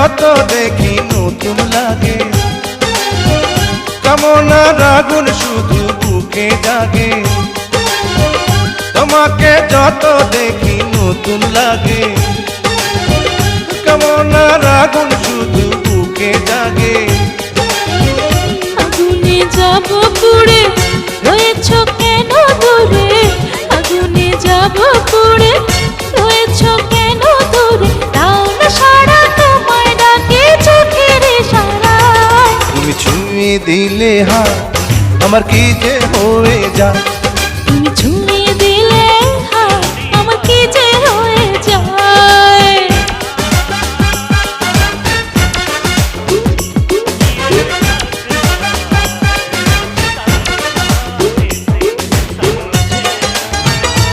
যত দেখি নতুন লাগে, কামনার আগুন শুধু বুকে জাগে। তোমাকে যত দেখি নতুন লাগে, কামনার আগুন শুধু বুকে জাগে। আগুনে যাব পুড়ে, রয়েছ কেন দূরে? আগুনে যাব পুড়ে, রয়েছ কেন দূরে? দাও না সাড়া, তোমায় ডাকে চোখের ইশারায়। তুমি ছুঁয়ে দিলে হাত, আমার কি যে হয়ে যায়।